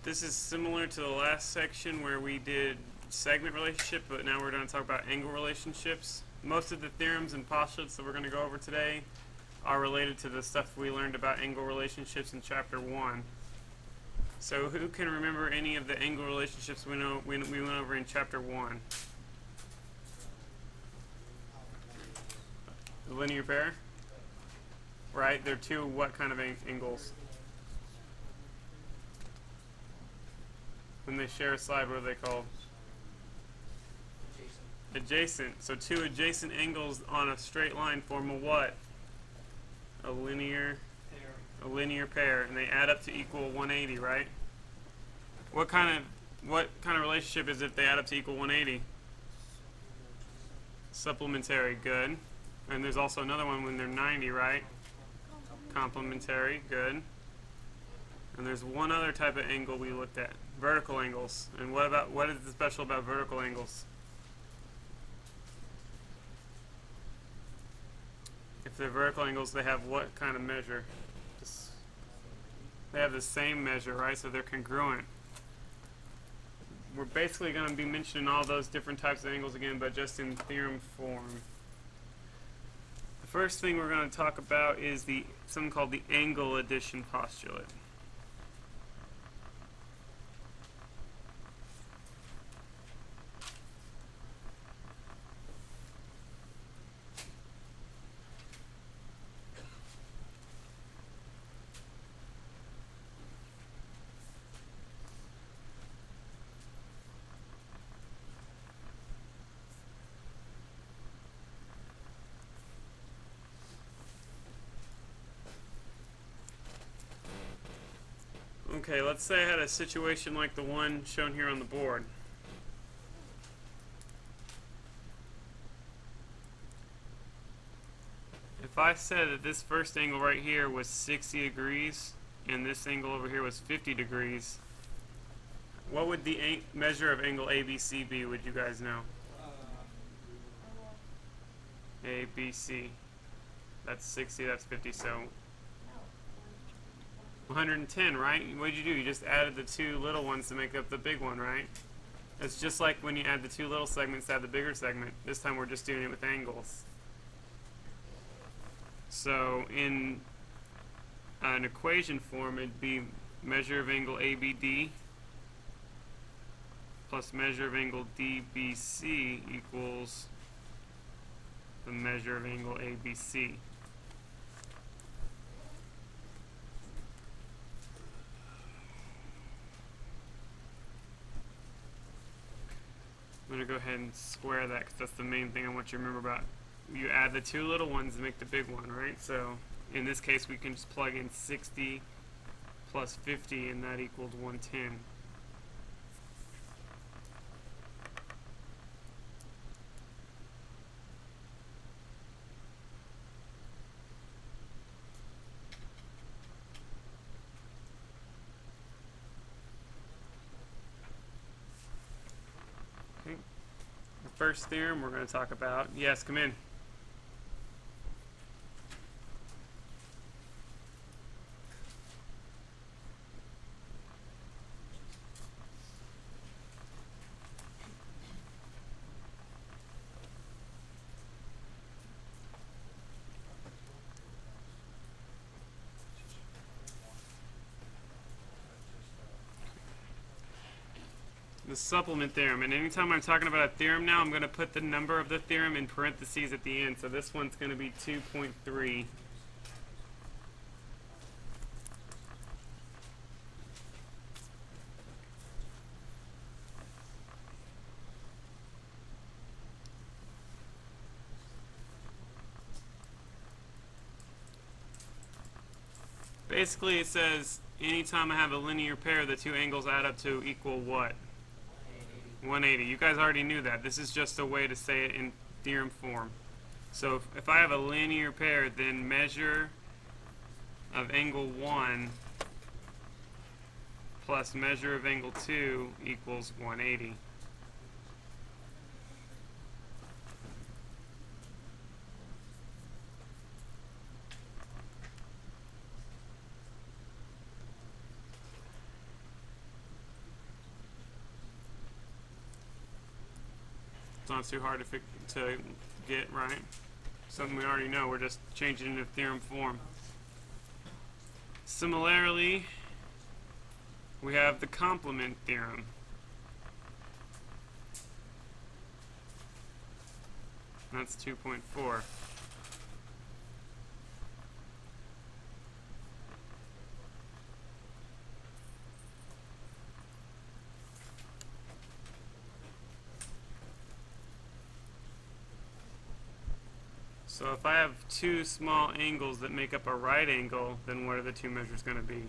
This is similar to the last section where we did segment relationship, but now we're going to talk about angle relationships. Most of the theorems and postulates that we're going to go over today are related to the stuff we learned about angle relationships in chapter 1. So who can remember any of the angle relationships we went over in chapter 1? The linear pair? Right, they're two what kind of angles? When they share a side, what are they called? Adjacent. So two adjacent angles on a straight line form a what? A linear pair, and they add up to equal 180, right? What kind of relationship is it if they add up to equal 180? Supplementary, good. And there's also another one when they're 90, right? Complementary, good. And there's one other type of angle we looked at, vertical angles. And what is special about vertical angles? If they're vertical angles, they have what kind of measure? They have the same measure, right? So they're congruent. We're basically going to be mentioning all those different types of angles again, but just in theorem form. The first thing we're going to talk about is something called the angle addition postulate. Okay, let's say I had a situation like the one shown here on the board. If I said that this first angle right here was 60 degrees and this angle over here was 50 degrees, what would the measure of angle ABC be, would you guys know? ABC. That's 60, that's 50, so 110, right? What did you do? You just added the two little ones to make up the big one, right? It's just like when you add the two little segments to add the bigger segment. This time we're just doing it with angles. So in an equation form, it'd be measure of angle ABD plus measure of angle DBC equals the measure of angle ABC. I'm going to go ahead and square that because that's the main thing I want you to remember about. You add the two little ones to make the big one, right? So in this case we can just plug in 60 plus 50 and that equals 110. Okay. The first theorem we're going to talk about. Yes, come in. The supplement theorem, and anytime I'm talking about a theorem now, I'm going to put the number of the theorem in parentheses at the end. So this one's going to be 2.3. Basically it says anytime I have a linear pair, the two angles add up to equal what? 180. You guys already knew that. This is just a way to say it in theorem form. So if I have a linear pair, then measure of angle 1 plus measure of angle 2 equals 180. It's not too hard to get, right? Something we already know. We're just changing it into theorem form. Similarly, we have the complement theorem. That's 2.4. So if I have two small angles that make up a right angle, then what are the two measures going to be?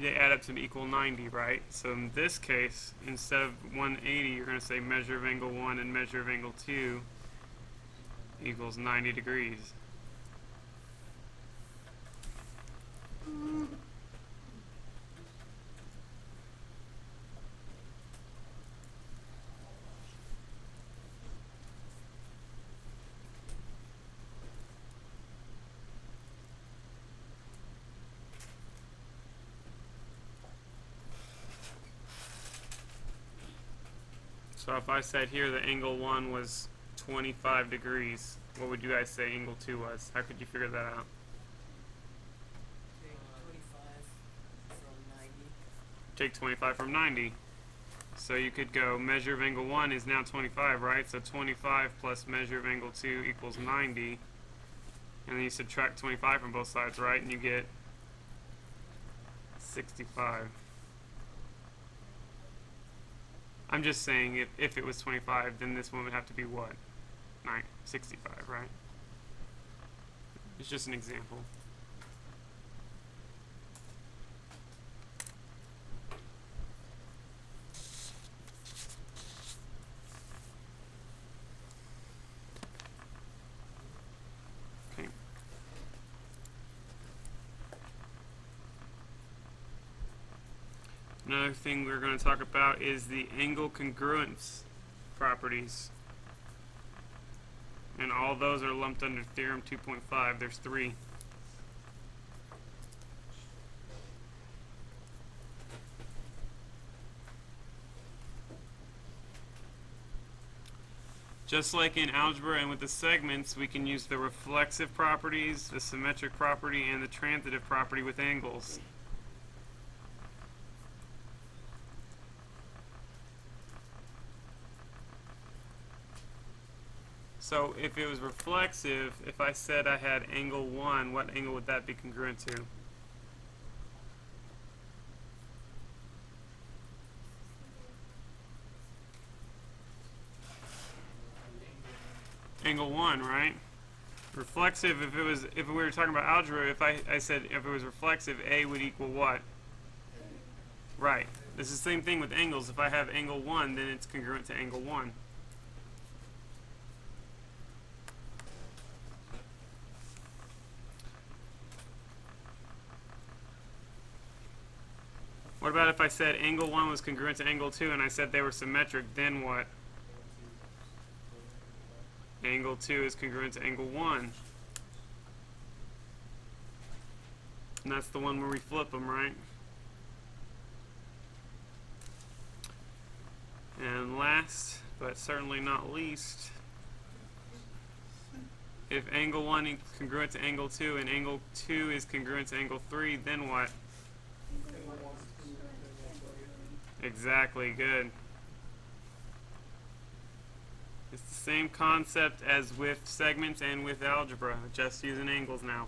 They add up to equal 90, right? So in this case, instead of 180, you're going to say measure of angle 1 and measure of angle 2 equals 90 degrees. So if I said here that angle 1 was 25 degrees, what would you guys say angle 2 was? How could you figure that out? Take 25 from 90. So you could go measure of angle 1 is now 25, right? So 25 plus measure of angle 2 equals 90. And then you subtract 25 from both sides, right? And you get 65. I'm just saying if it was 25, then this one would have to be what? 65, right? It's just an example. Okay. Another thing we're going to talk about is the angle congruence properties. And all those are lumped under theorem 2.5. There's 3. Just like in algebra and with the segments, we can use the reflexive properties, the symmetric property, and the transitive property with angles. So if it was reflexive, if I said I had angle 1, what angle would that be congruent to? Angle 1, right? Reflexive, if we were talking about algebra, if I said if it was reflexive, A would equal what? Right. It's the same thing with angles. If I have angle 1, then it's congruent to angle 1. What about if I said angle 1 was congruent to angle 2 and I said they were symmetric, then what? Angle 2 is congruent to angle 1. And that's the one where we flip them, right? And last, but certainly not least, if angle 1 is congruent to angle 2 and angle 2 is congruent to angle 3, then what? Exactly, good. It's the same concept as with segments and with algebra, just using angles now.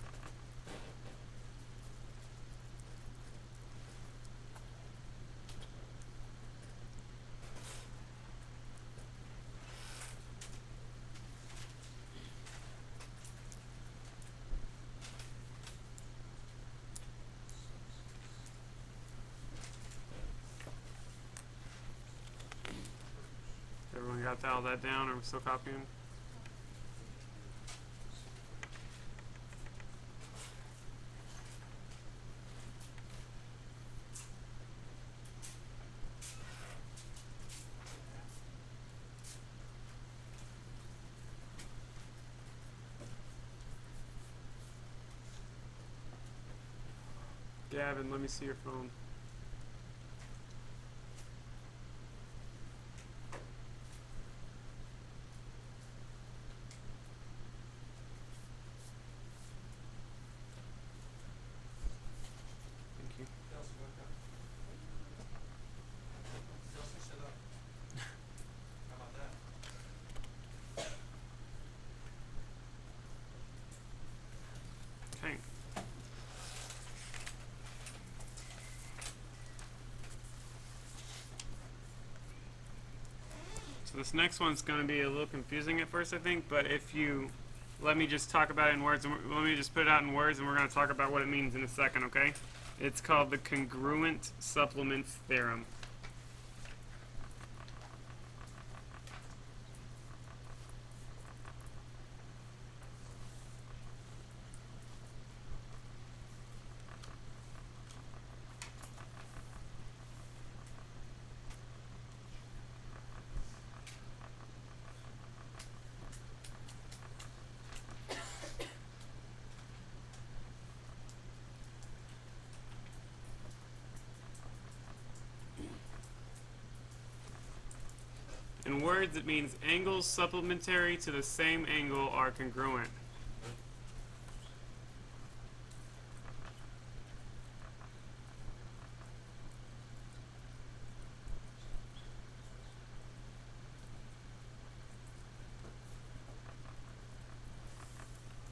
Everyone got all that down, or are we still copying? Gavin, let me see your phone. So this next one's going to be a little confusing at first, I think, but if you let me just talk about it in words, and let me just put it out in words, and we're going to talk about what it means in a second, okay? It's called the congruent supplements theorem. In words, it means angles supplementary to the same angle are congruent.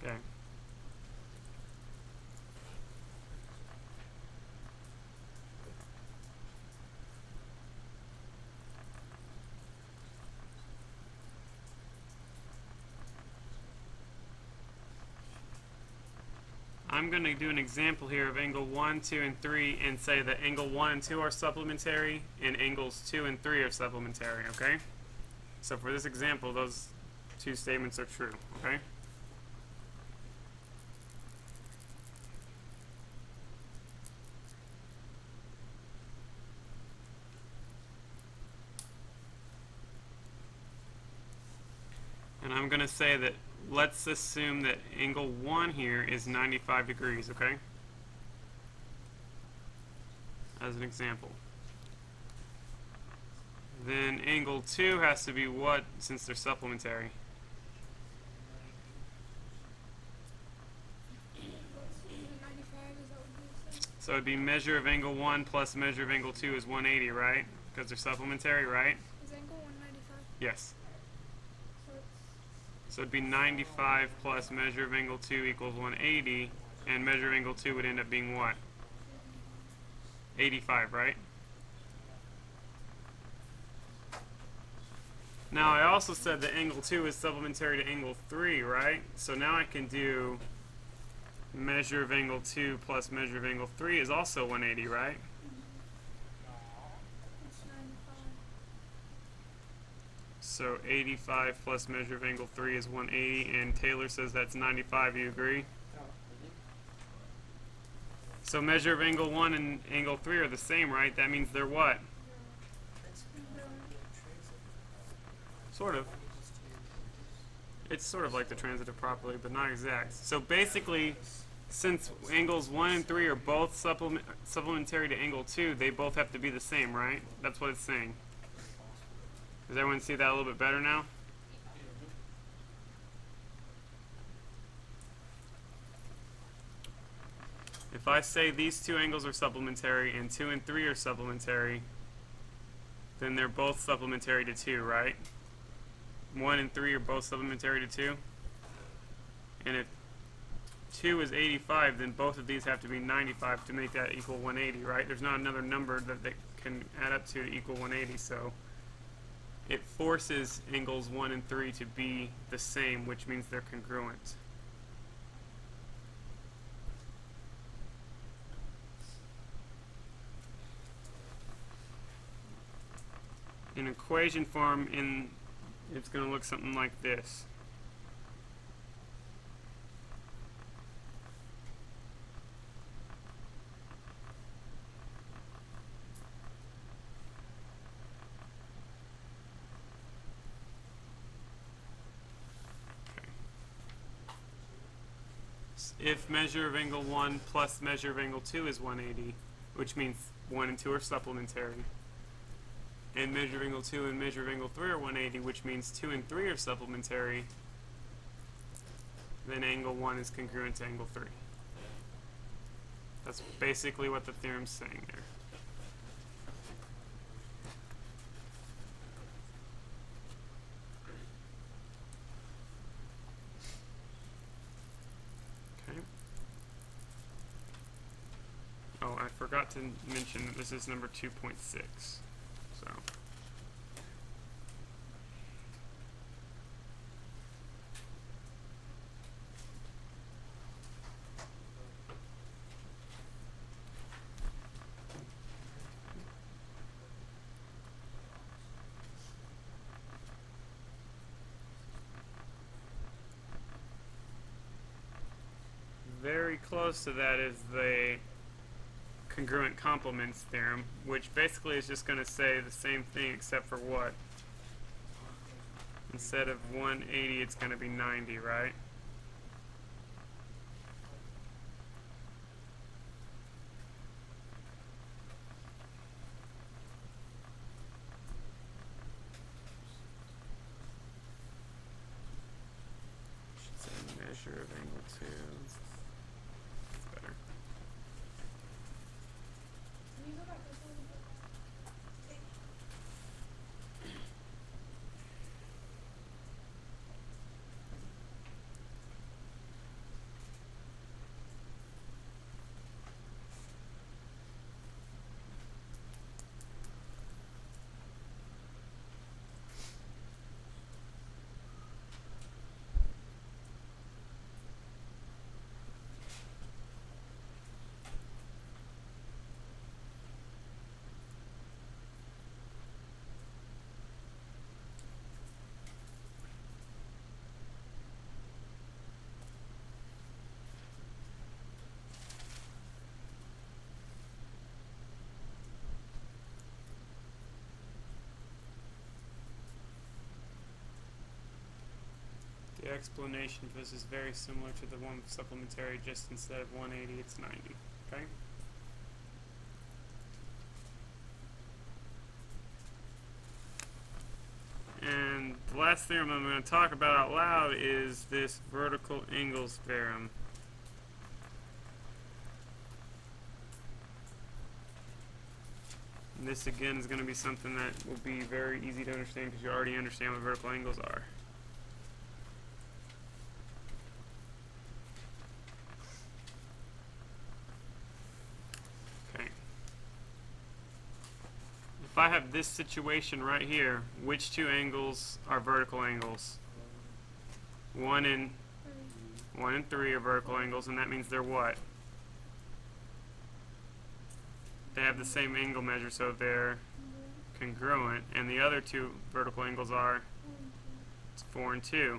Okay. I'm going to do an example here of angle 1, 2, and 3 and say that angle 1 and 2 are supplementary and angles 2 and 3 are supplementary, okay? So for this example, those two statements are true, okay? And I'm going to say that let's assume that angle 1 here is 95 degrees, okay? As an example. Then angle 2 has to be what, since they're supplementary? So it'd be measure of angle 1 plus measure of angle 2 is 180, right? Because they're supplementary, right? Is angle 195? Yes. So it'd be 95 plus measure of angle 2 equals 180, and measure of angle 2 would end up being what? 85, right? Now I also said that angle 2 is supplementary to angle 3, right? So now I can do measure of angle 2 plus measure of angle 3 is also 180, right? It's 95. So 85 plus measure of angle 3 is 180, and Taylor says that's 95. You agree? So measure of angle 1 and angle 3 are the same, right? That means they're what? Sort of. It's sort of like the transitive properly, but not exact. So basically, since angles 1 and 3 are both supplementary to angle 2, they both have to be the same, right? That's what it's saying. Does everyone see that a little bit better now? If I say these two angles are supplementary and 2 and 3 are supplementary, then they're both supplementary to 2, right? 1 and 3 are both supplementary to 2. And if 2 is 85, then both of these have to be 95 to make that equal 180, right? There's not another number that can add up to equal 180, so it forces angles 1 and 3 to be the same, which means they're congruent. In equation form, it's going to look something like this. If measure of angle 1 plus measure of angle 2 is 180, which means 1 and 2 are supplementary, and measure of angle 2 and measure of angle 3 are 180, which means 2 and 3 are supplementary, then angle 1 is congruent to angle 3. That's basically what the theorem's saying there. Okay. Oh, I forgot to mention that this is number 2.6. So close to that is the congruent complements theorem, which basically is just going to say the same thing except for what? Instead of 180, it's going to be 90, right? Should say measure of angle 2. That's better. Can you go back this one? The explanation for this is very similar to the one supplementary, just instead of 180, it's 90. Okay? And the last theorem I'm going to talk about out loud is this vertical angles theorem. And this again is going to be something that will be very easy to understand because you already understand what vertical angles are. Okay. If I have this situation right here, which two angles are vertical angles? 1 and 3 are vertical angles, and that means they're what? They have the same angle measure, so they're congruent. And the other two vertical angles are 4 and 2.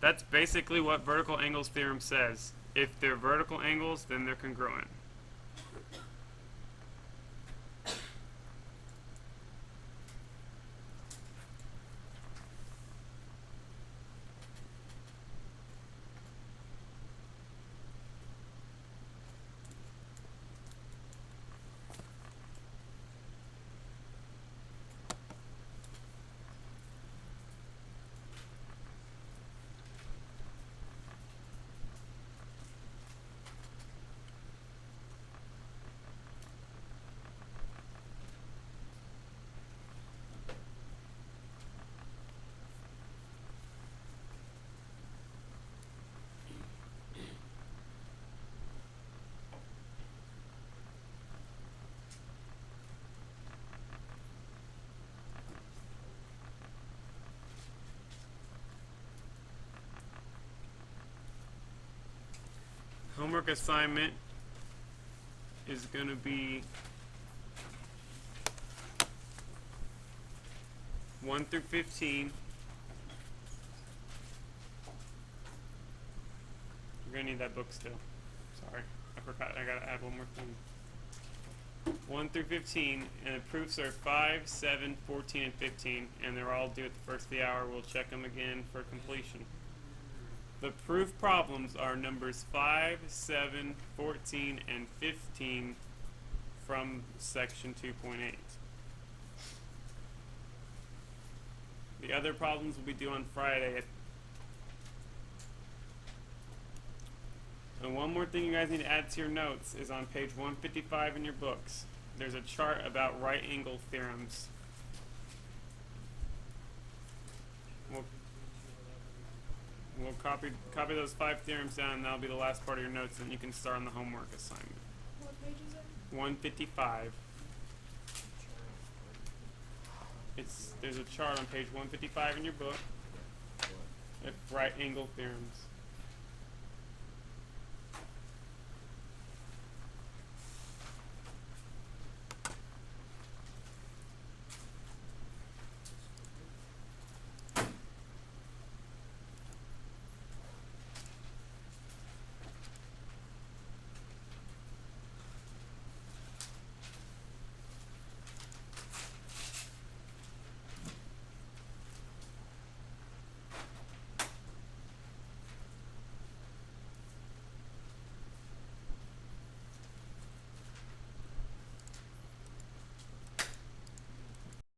That's basically what vertical angles theorem says. If they're vertical angles, then they're congruent. Homework assignment is going to be 1 through 15. You're going to need that book still. Sorry, I forgot. I got to add one more thing. 1 through 15, and the proofs are 5, 7, 14, and 15, and they're all due at the first of the hour. We'll check them again for completion. The proof problems are numbers 5, 7, 14, and 15 from section 2.8. The other problems will be due on Friday. And one more thing you guys need to add to your notes is on page 155 in your books. There's a chart about right angle theorems. We'll copy those 5 theorems down, and that'll be the last part of your notes, and you can start on the homework assignment. What page is it? 155. There's a chart on page 155 in your book of right angle theorems.